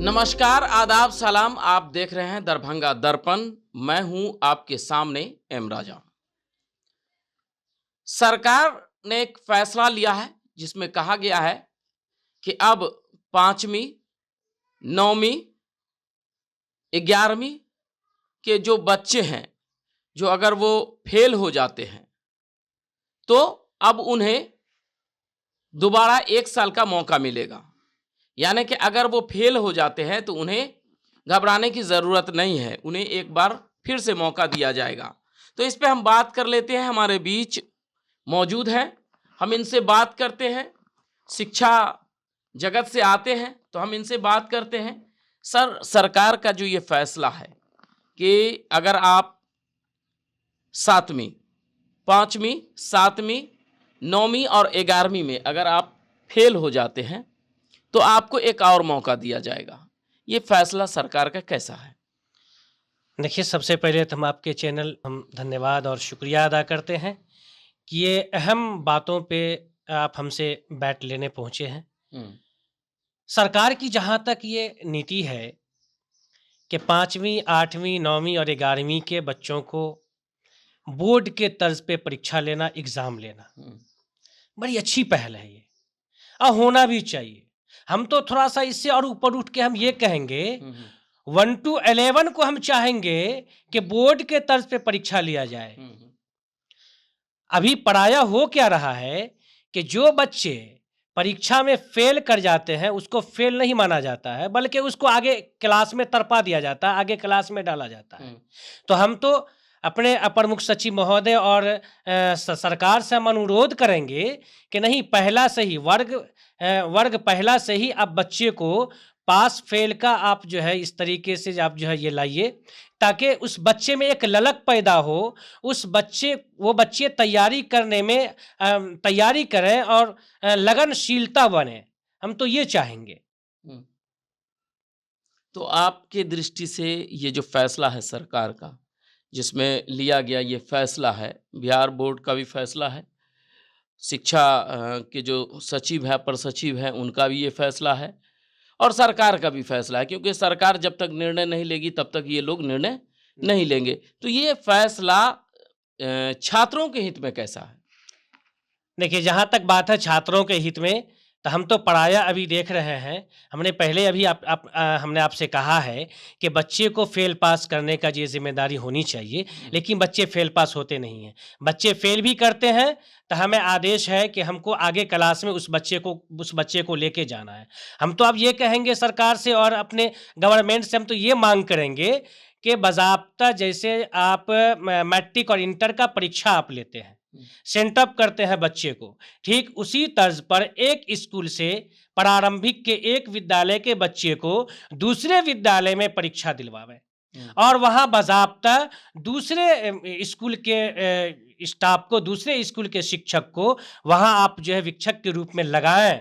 नमस्कार, आदाब, सलाम। आप देख रहे हैं दरभंगा दर्पण। मैं हूं आपके सामने एम राजा। सरकार ने एक फैसला लिया है जिसमें कहा गया है कि अब 5वीं, 9वीं, 11वीं के जो बच्चे हैं, जो अगर वो फेल हो जाते हैं तो अब उन्हें दोबारा 1 साल का मौका मिलेगा। यानी कि अगर वो फेल हो जाते हैं तो उन्हें घबराने की ज़रूरत नहीं है, उन्हें एक बार फिर से मौका दिया जाएगा। तो इस पे हम बात कर लेते हैं, हमारे बीच मौजूद हैं, हम इनसे बात करते हैं। शिक्षा जगत से आते हैं तो हम इनसे बात करते हैं। सर, सरकार का जो ये फैसला है कि अगर आप 7वीं, 5वीं, 7वीं, 9वीं और 11वीं में अगर आप फेल हो जाते हैं तो आपको एक और मौका दिया जाएगा। ये फैसला सरकार का कैसा है? देखिए, सबसे पहले तो हम आपके चैनल हम धन्यवाद और शुक्रिया अदा करते हैं कि ये अहम बातों पे आप हमसे बैठ लेने पहुँचे हैं। सरकार की जहाँ तक ये नीति है कि 5वीं, 8वीं, 9वीं और 11वीं के बच्चों को बोर्ड के तर्ज पे परीक्षा लेना, एग्ज़ाम लेना, बड़ी अच्छी पहल है ये और होना भी चाहिए। हम तो थोड़ा-सा इससे और ऊपर उठ के हम ये कहेंगे 1 to 11 को हम चाहेंगे कि बोर्ड के तर्ज पे परीक्षा लिया जाए। अभी पराया हो क्या रहा है कि जो बच्चे परीक्षा में फेल कर जाते हैं उसको फेल नहीं माना जाता है, बल्कि उसको आगे क्लास में तरपा दिया जाता है, आगे क्लास में डाला जाता है। तो हम तो अपने अपर मुख्य सचिव महोदय और सरकार से हम अनुरोध करेंगे कि नहीं, पहला से ही वर्ग पहला से ही आप बच्चे को पास फेल का आप जो है इस तरीके से आप जो है ये लाइए, ताकि उस बच्चे में एक ललक पैदा हो, वो बच्चे तैयारी करने में तैयारी करें और लगनशीलता बने। हम तो ये चाहेंगे। तो आपके दृष्टि से ये जो फैसला है सरकार का, जिसमें लिया गया ये फैसला है, बिहार बोर्ड का भी फैसला है, शिक्षा के जो सचिव है, अपर सचिव हैं, उनका भी ये फैसला है और सरकार का भी फैसला है, क्योंकि सरकार जब तक निर्णय नहीं लेगी तब तक ये लोग निर्णय नहीं लेंगे। तो ये फैसला छात्रों के हित में कैसा है? देखिए, जहाँ तक बात है छात्रों के हित में, तो हम तो पढ़ाया अभी देख रहे हैं। हमने पहले अभी हमने आपसे कहा है कि बच्चे को फेल पास करने का ये ज़िम्मेदारी होनी चाहिए, लेकिन बच्चे फेल पास होते नहीं हैं। बच्चे फेल भी करते हैं तो हमें आदेश है कि हमको आगे क्लास में उस बच्चे को लेके जाना है। हम तो अब ये कहेंगे सरकार से और अपने गवर्नमेंट से हम तो ये माँग करेंगे कि बाज़ाब्ता जैसे आप मैट्रिक और इंटर का परीक्षा आप लेते हैं, सेंटअप करते हैं बच्चे को, ठीक उसी तर्ज पर एक स्कूल से प्रारंभिक के एक विद्यालय के बच्चे को दूसरे विद्यालय में परीक्षा दिलवावें और वहाँ बाज़ाब्ता दूसरे स्कूल के स्टाफ को, दूसरे स्कूल के शिक्षक को वहाँ आप जो है शिक्षक के रूप में लगाएं,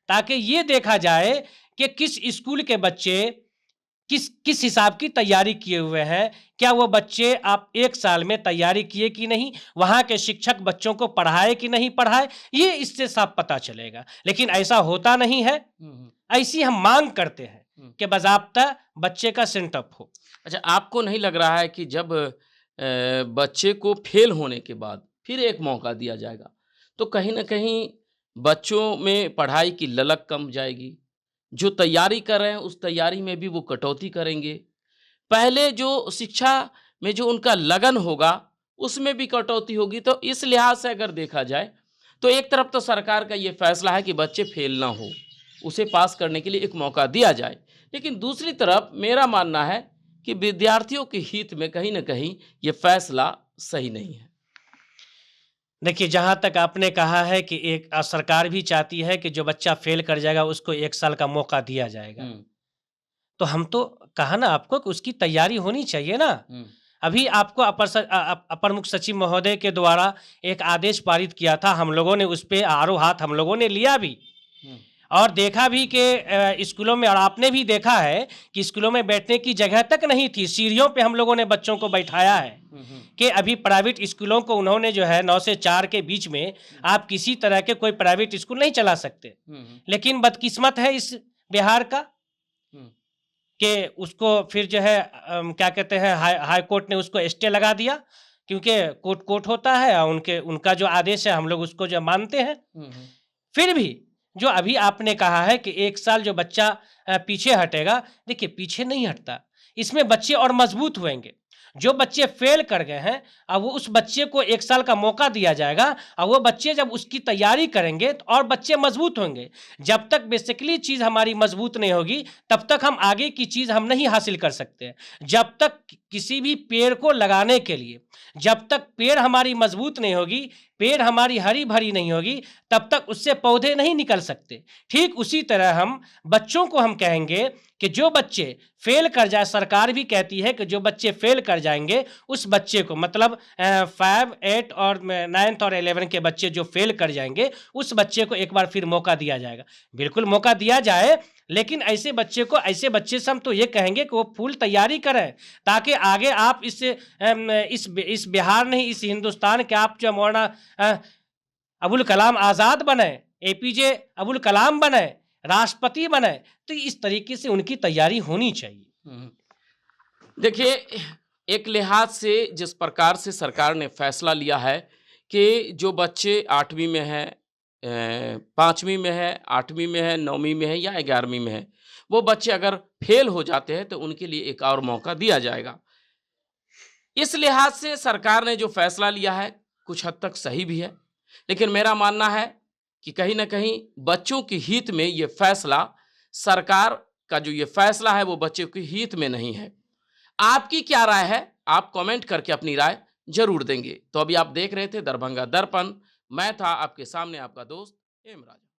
ताकि ये देखा जाए कि किस स्कूल के बच्चे किस हिसाब की तैयारी किए हुए हैं। क्या वो बच्चे आप 1 साल में तैयारी किए कि नहीं, वहाँ के शिक्षक बच्चों को पढ़ाए कि नहीं पढ़ाए, ये इससे साफ पता चलेगा। लेकिन ऐसा होता नहीं है। ऐसी हम मांग करते हैं कि बाज़ाब्ता बच्चे का सेंटअप हो। अच्छा, आपको नहीं लग रहा है कि जब बच्चे को फेल होने के बाद फिर एक मौका दिया जाएगा तो कहीं ना कहीं बच्चों में पढ़ाई की ललक कम जाएगी? जो तैयारी कर रहे हैं उस तैयारी में भी वो कटौती करेंगे। पहले जो शिक्षा में जो उनका लगन होगा उसमें भी कटौती होगी। तो इस लिहाज से अगर देखा जाए तो एक तरफ तो सरकार का ये फैसला है कि बच्चे फेल ना हो, उसे पास करने के लिए एक मौका दिया जाए, लेकिन दूसरी तरफ मेरा मानना है कि विद्यार्थियों के हित में कहीं ना कहीं ये फैसला सही नहीं है। देखिए, जहाँ तक आपने कहा है कि एक सरकार भी चाहती है कि जो बच्चा फेल कर जाएगा उसको 1 साल का मौका दिया जाएगा। तो हम तो कहा ना आपको कि उसकी तैयारी होनी चाहिए ना। अभी आपको अपर मुख्य सचिव महोदय के द्वारा एक आदेश पारित किया था, हम लोगों ने उस पे आरो हाथ हम लोगों ने लिया भी और देखा भी कि स्कूलों में, और आपने भी देखा है कि स्कूलों में बैठने की जगह तक नहीं थी, सीढ़ियों पे हम लोगों ने बच्चों को बैठाया है। कि अभी प्राइवेट स्कूलों को उन्होंने जो है 9 से 4 के बीच में आप किसी तरह के कोई प्राइवेट स्कूल नहीं चला सकते। लेकिन बदकिस्मत है इस बिहार का कि उसको फिर जो है क्या कहते हैं, हाई कोर्ट ने उसको स्टे लगा दिया, क्योंकि कोर्ट होता है और उनका जो आदेश है हम लोग उसको जो मानते हैं। फिर भी जो अभी आपने कहा है कि 1 साल जो बच्चा पीछे हटेगा, देखिए पीछे नहीं हटता, इसमें बच्चे और मजबूत होंगे। जो बच्चे फेल कर गए हैं, अब वो उस बच्चे को 1 साल का मौका दिया जाएगा, और वो बच्चे जब उसकी तैयारी करेंगे तो और बच्चे मजबूत होंगे। जब तक बेसिकली चीज़ हमारी मजबूत नहीं होगी, तब तक हम आगे की चीज़ हम नहीं हासिल कर सकते। जब तक किसी भी पेड़ को लगाने के लिए, जब तक पेड़ हमारी मजबूत नहीं होगी, पेड़ हमारी हरी भरी नहीं होगी, तब तक उससे पौधे नहीं निकल सकते। ठीक उसी तरह हम बच्चों को हम कहेंगे कि जो बच्चे फेल कर जाए, सरकार भी कहती है कि जो बच्चे फेल कर जाएंगे उस बच्चे को, मतलब 5, 8 और 9th और 11 के बच्चे जो फेल कर जाएंगे, उस बच्चे को एक बार फिर मौका दिया जाएगा। बिल्कुल मौका दिया जाए, लेकिन ऐसे बच्चे से हम तो ये कहेंगे कि वो फुल तैयारी करें, ताकि आगे आप इस बिहार नहीं, इस हिंदुस्तान के आप जो मौलाना अबुल कलाम आज़ाद बने, एपीजे अबुल कलाम बने, राष्ट्रपति बने, तो इस तरीके से उनकी तैयारी होनी चाहिए। देखिए, एक लिहाज से जिस प्रकार से सरकार ने फैसला लिया है कि जो बच्चे 8वीं में है, 5वीं में है, 8वीं में है, 9वीं में है या 11वीं में है, वो बच्चे अगर फेल हो जाते हैं तो उनके लिए एक और मौका दिया जाएगा। इस लिहाज से सरकार ने जो फैसला लिया है कुछ हद तक सही भी है, लेकिन मेरा मानना है कि कहीं ना कहीं बच्चों के हित में ये फैसला, सरकार का जो ये फैसला है वो बच्चों के हित में नहीं है। आपकी क्या राय है? आप कमेंट करके अपनी राय जरूर देंगे। तो अभी आप देख रहे थे दरभंगा दर्पण, मैं था आपके सामने आपका दोस्त एम राजा।